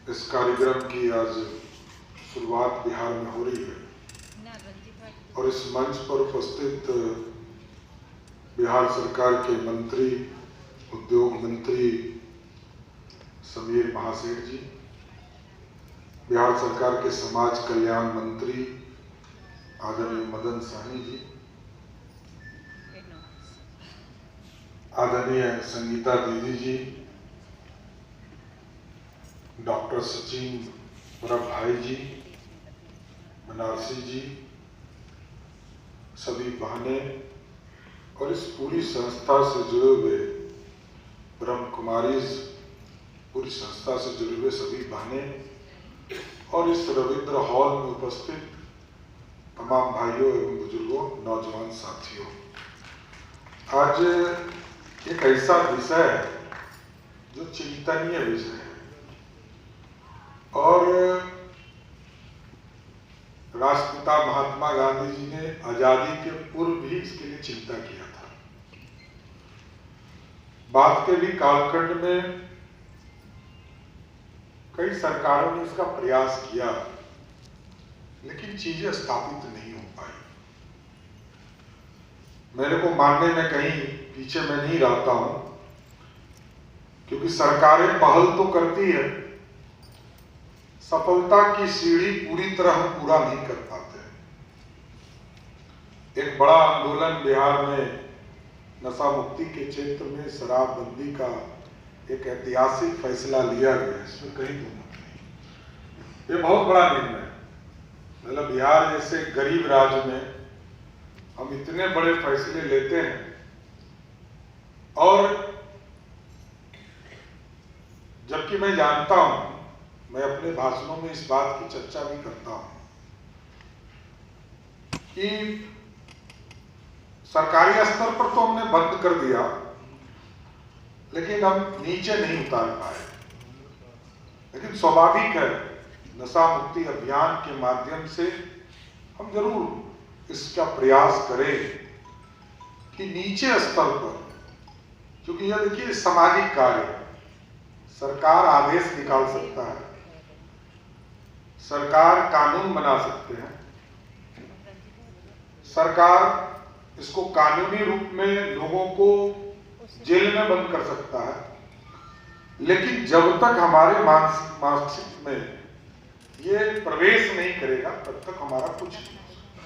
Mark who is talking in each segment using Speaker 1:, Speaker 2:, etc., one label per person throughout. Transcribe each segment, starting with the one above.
Speaker 1: इस कार्यक्रम की आज शुरुआत बिहार में हो रही है और इस मंच पर उपस्थित बिहार सरकार के मंत्री, उद्योग मंत्री समीर महासेठ जी, बिहार सरकार के समाज कल्याण मंत्री आदरणीय मदन सहनी जी, आदरणीय संगीता दीदी जी, डॉक्टर सचिन परब भाई जी, बनारसी जी, सभी बहनें और इस पूरी संस्था से जुड़े हुए ब्रह्म कुमारीज, पूरी संस्था से जुड़े हुए सभी बहनें और इस रविंद्र हॉल में उपस्थित तमाम भाइयों एवं बुजुर्गों, नौजवान साथियों, आज एक ऐसा विषय है जो चिंतनीय विषय है और राष्ट्रपिता महात्मा गांधी जी ने आजादी के पूर्व भी इसके लिए चिंता किया था। बाद के भी कालखंड में कई सरकारों ने इसका प्रयास किया, लेकिन चीजें स्थापित नहीं हो पाई। मेरे को मानने में कहीं पीछे मैं नहीं रहता हूं, क्योंकि सरकारें पहल तो करती है, सफलता की सीढ़ी पूरी तरह हम पूरा नहीं कर पाते। एक बड़ा आंदोलन बिहार में नशा मुक्ति के क्षेत्र में शराबबंदी का एक ऐतिहासिक फैसला लिया गया, इसमें कहीं दो मत नहीं। ये बहुत बड़ा निर्णय है। मतलब बिहार जैसे गरीब राज्य में हम इतने बड़े फैसले लेते हैं और जबकि मैं जानता हूं, मैं अपने भाषणों में इस बात की चर्चा भी करता हूं कि सरकारी स्तर पर तो हमने बंद कर दिया, लेकिन हम नीचे नहीं उतार पाए। लेकिन स्वाभाविक है, नशा मुक्ति अभियान के माध्यम से हम जरूर इसका प्रयास करें कि नीचे स्तर पर, क्योंकि यह देखिए सामाजिक कार्य है। सरकार आदेश निकाल सकता है, सरकार कानून बना सकते हैं, सरकार इसको कानूनी रूप में लोगों को जेल में बंद कर सकता है, लेकिन जब तक हमारे मानसिक में ये प्रवेश नहीं करेगा तब तक हमारा कुछ नहीं हो सकता।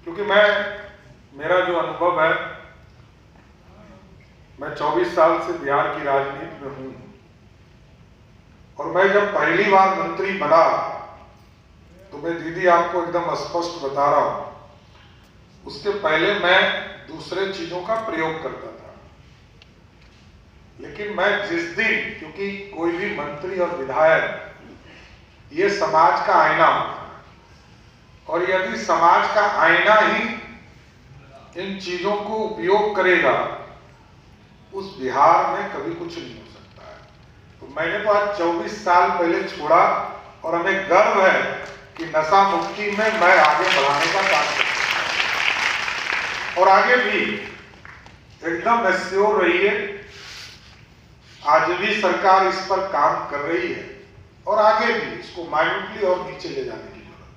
Speaker 1: क्योंकि मेरा जो अनुभव है, मैं 24 साल से बिहार की राजनीति में हूं और मैं जब पहली बार मंत्री बना तो मैं दीदी आपको एकदम स्पष्ट बता रहा हूं, उसके पहले मैं दूसरे चीजों का प्रयोग करता था। लेकिन मैं जिस दिन, क्योंकि कोई भी मंत्री और विधायक ये समाज का आईना होता है और यदि समाज का आईना ही इन चीजों को उपयोग करेगा, उस बिहार में कभी कुछ नहीं हो सकता है। तो मैंने तो आज 24 साल पहले छोड़ा और हमें गर्व है कि नशा मुक्ति में मैं आगे बढ़ाने का काम करता हूं और आगे भी एकदम एश्योर रहिए, आज भी सरकार इस पर काम कर रही है और आगे भी इसको माइन्यूटली और नीचे ले जाने की जरूरत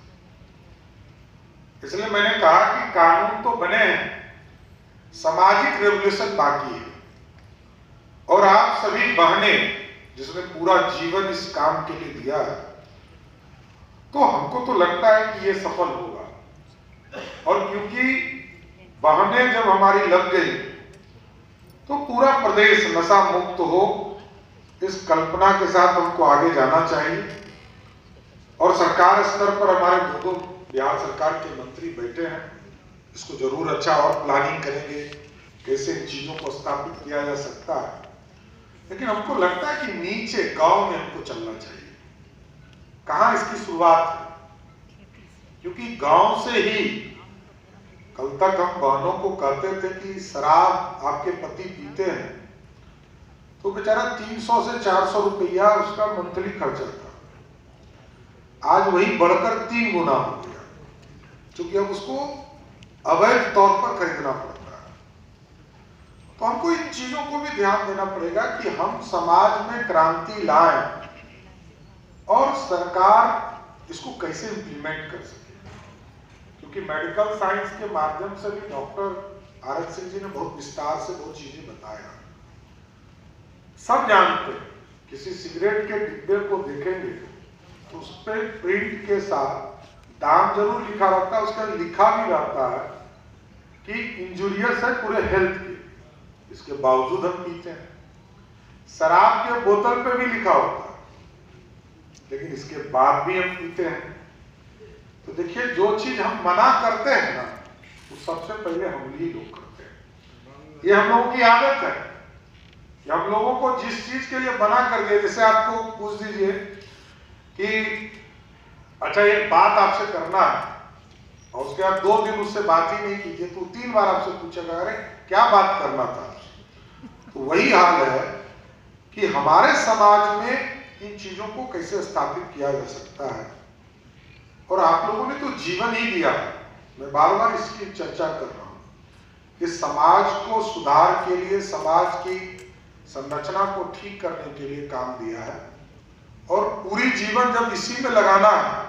Speaker 1: है। इसलिए मैंने कहा कि कानून तो बने हैं, सामाजिक रेवोल्यूशन बाकी है और आप सभी बहनें जिसने पूरा जीवन इस काम के लिए दिया है, तो हमको तो लगता है कि ये सफल होगा। और क्योंकि बहनें जब हमारी लग गई तो पूरा प्रदेश नशा मुक्त हो, इस कल्पना के साथ हमको आगे जाना चाहिए। और सरकार स्तर पर हमारे दो बिहार सरकार के मंत्री बैठे हैं, इसको जरूर अच्छा और प्लानिंग करेंगे कैसे इन चीजों को स्थापित किया जा सकता है। लेकिन हमको लगता है कि नीचे गांव में हमको चलना चाहिए। कहां इसकी शुरुआत है? क्योंकि गांव से ही, कल तक हम बहनों को कहते थे कि शराब आपके पति पीते हैं तो बेचारा 300 से 400 रुपया उसका मंथली खर्चा था, आज वही बढ़कर 3 गुना हो गया, क्योंकि अब उसको अवैध तौर पर खरीदना पड़ता है। तो हमको इन चीजों को भी ध्यान देना पड़ेगा कि हम समाज में क्रांति लाएं और सरकार इसको कैसे इम्प्लीमेंट कर सके, क्योंकि मेडिकल साइंस के माध्यम से भी doctor R N Singh ji ने बहुत विस्तार से बहुत चीजें बताया। सब जानते हैं, किसी सिगरेट के डिब्बे को देखेंगे तो उस पर प्रिंट के साथ दाम जरूर लिखा रहता है, उसका लिखा भी रहता है कि इंजूरियस है पूरे हेल्थ के, इसके बावजूद हम पीते हैं। शराब के बोतल पे भी लिखा होता है, लेकिन इसके बाद भी हम पीते हैं। तो देखिए, जो चीज हम मना करते हैं ना, वो सबसे पहले हम ही लोग करते हैं। ये हम लोगों की आदत है कि हम लोगों को जिस चीज के लिए मना कर दिया, जैसे आपको पूछ दीजिए कि अच्छा एक बात आपसे करना है, और उसके बाद 2 दिन उससे बात ही नहीं कीजिए, तो 3 बार आपसे पूछेगा अरे क्या बात करना था आपसे। तो वही हाल है कि हमारे समाज में इन चीजों को कैसे स्थापित किया जा सकता है। और आप लोगों ने तो जीवन ही दिया, मैं बार बार इसकी चर्चा कर रहा हूं कि समाज को सुधार के लिए, समाज की संरचना को ठीक करने के लिए काम दिया है, और पूरी जीवन जब इसी में लगाना है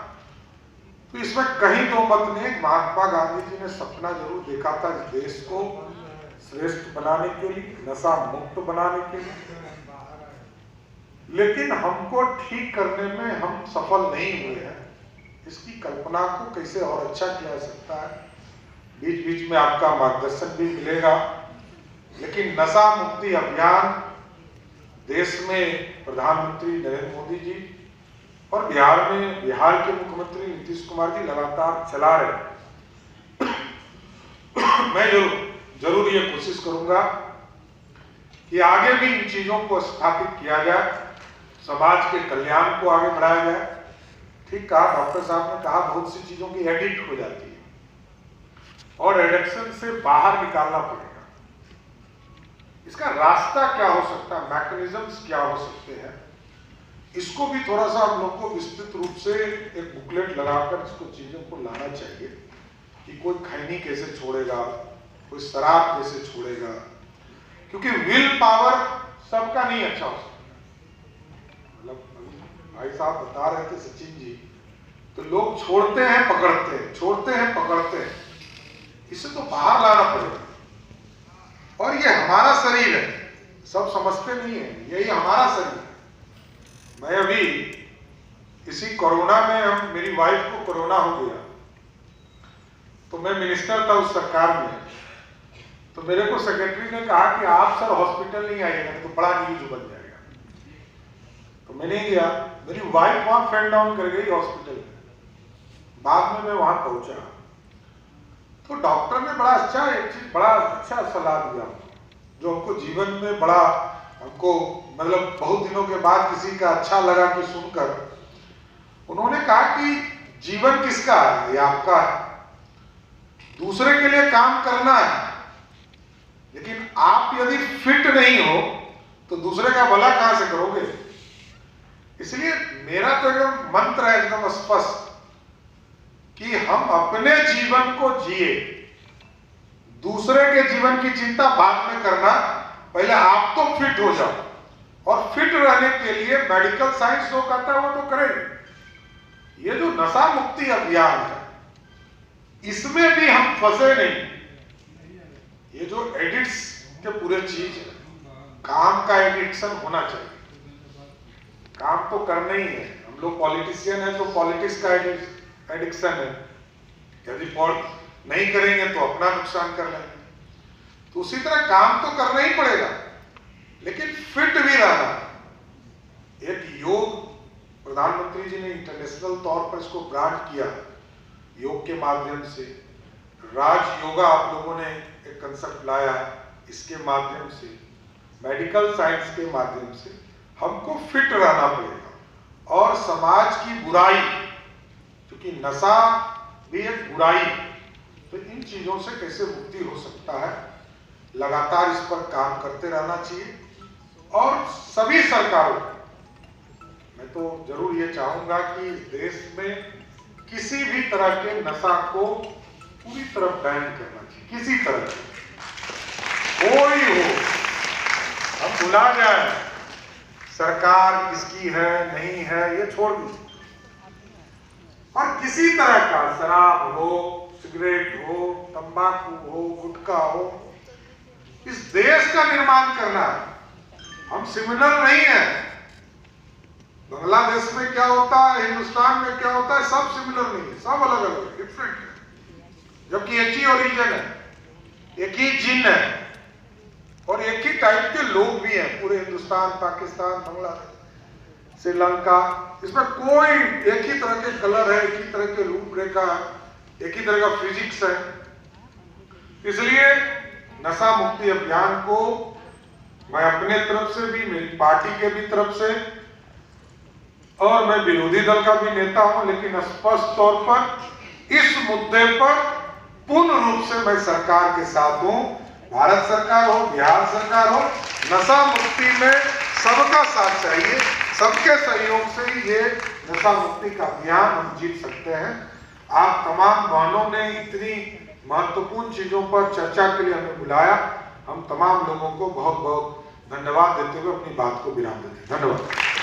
Speaker 1: तो इसमें कहीं दो मत नहीं। महात्मा गांधी जी ने सपना जरूर देखा था इस देश को श्रेष्ठ बनाने के लिए, नशा मुक्त बनाने के लिए, लेकिन हमको ठीक करने में हम सफल नहीं हुए हैं। इसकी कल्पना को कैसे और अच्छा किया जा सकता है, बीच बीच में आपका मार्गदर्शन भी मिलेगा। लेकिन नशा मुक्ति अभियान देश में प्रधानमंत्री नरेंद्र मोदी जी और बिहार के मुख्यमंत्री नीतीश कुमार जी लगातार चला रहे। मैं जरूर ये कोशिश करूंगा कि आगे भी इन चीजों को स्थापित किया जाए, समाज के कल्याण को आगे बढ़ाया जाए। ठीक कहा डॉक्टर साहब ने, कहा बहुत सी चीजों की एडिक्ट हो जाती है और एडिक्शन से बाहर निकालना पड़ेगा। इसका रास्ता क्या हो सकता है, मैकेनिज्म्स क्या हो सकते हैं, इसको भी थोड़ा सा हम लोग को विस्तृत रूप से एक बुकलेट लगाकर इसको चीजों को लाना चाहिए कि कोई खैनी कैसे छोड़ेगा, कोई शराब कैसे छोड़ेगा, क्योंकि विल पावर सबका नहीं अच्छा हो सकता। मतलब भाई साहब बता रहे थे सचिन जी, तो लोग छोड़ते हैं पकड़ते हैं, छोड़ते हैं पकड़ते हैं, इसे तो बाहर लाना पड़ेगा। और ये हमारा शरीर है, सब समझते नहीं है, यही हमारा शरीर है। मैं अभी इसी कोरोना में मेरी वाइफ को कोरोना हो गया, तो मैं मिनिस्टर था उस सरकार में, तो मेरे को सेक्रेटरी ने कहा कि आप सर हॉस्पिटल नहीं आइएगा तो बड़ा न्यूज बन जाएगा। तो मैं नहीं गया, मेरी वाइफ वहां फेल डाउन कर गई हॉस्पिटल में। बाद में मैं वहां पहुंचा तो डॉक्टर ने बड़ा अच्छा सलाह दिया, जो हमको जीवन में बड़ा हमको मतलब बहुत दिनों के बाद किसी का अच्छा लगा कि सुनकर। उन्होंने कहा कि जीवन किसका है, ये आपका है, दूसरे के लिए काम करना है, लेकिन आप यदि फिट नहीं हो तो दूसरे का भला कहां से करोगे। इसलिए मेरा तो एकदम मंत्र है एकदम स्पष्ट कि हम अपने जीवन को जिए, दूसरे के जीवन की चिंता बाद में करना, पहले आप तो फिट हो जाओ। और फिट रहने के लिए मेडिकल साइंस जो कहता है वो तो करें। ये जो नशा मुक्ति अभियान है, इसमें भी हम फंसे नहीं। ये जो एडिक्ट्स के पूरे चीज है, काम का एडिक्शन होना चाहिए, काम तो करना ही है। हम लोग पॉलिटिशियन है तो पॉलिटिक्स का एडिक्शन है, यदि नहीं करेंगे तो अपना नुकसान कर लेंगे। तो उसी तरह काम तो करना ही पड़ेगा, लेकिन फिट भी रहना। एक योग प्रधानमंत्री जी ने इंटरनेशनल तौर पर इसको ब्रांड किया, योग के माध्यम से राज योगा आप लोगों ने एक कंसेप्ट लाया, इसके माध्यम से मेडिकल साइंस के माध्यम से हमको फिट रहना पड़ेगा। और समाज की बुराई, क्योंकि नशा भी एक बुराई, तो इन चीजों से कैसे मुक्ति हो सकता है, लगातार इस पर काम करते रहना चाहिए। और सभी सरकारों, मैं तो जरूर ये चाहूंगा कि देश में किसी भी तरह के नशा को पूरी तरह बैन करना चाहिए, किसी तरह के कोई हो, हम भुला जाए सरकार किसकी है नहीं है ये छोड़ दीजिए, और किसी तरह का शराब हो, सिगरेट हो, तंबाकू हो, गुटखा हो, इस देश का निर्माण करना है। हम सिमिलर नहीं है। बांग्लादेश में क्या होता है, हिंदुस्तान में क्या होता है, सब सिमिलर नहीं है, सब अलग अलग है, डिफरेंट है, जबकि एक ही ओरिजिन है, एक ही जीन है और एक ही टाइप के लोग भी हैं। पूरे हिंदुस्तान, पाकिस्तान, बांग्लादेश, श्रीलंका, इसमें कोई एक ही तरह के कलर है, एक ही तरह के रूपरेखा है, एक ही तरह का फिजिक्स है। इसलिए नशा मुक्ति अभियान को मैं अपने तरफ से भी, मेरी पार्टी के भी तरफ से, और मैं विरोधी दल का भी नेता हूं, लेकिन स्पष्ट तौर पर इस मुद्दे पर पूर्ण रूप से मैं सरकार के साथ हूं। भारत सरकार हो, बिहार सरकार हो, नशा मुक्ति में सबका साथ चाहिए। सबके सहयोग से ही ये नशा मुक्ति का अभियान हम जीत सकते हैं। आप तमाम बहनों ने इतनी महत्वपूर्ण चीजों पर चर्चा के लिए हमें बुलाया। हम तमाम लोगों को बहुत बहुत धन्यवाद देते हुए अपनी बात को विराम देते हैं। धन्यवाद।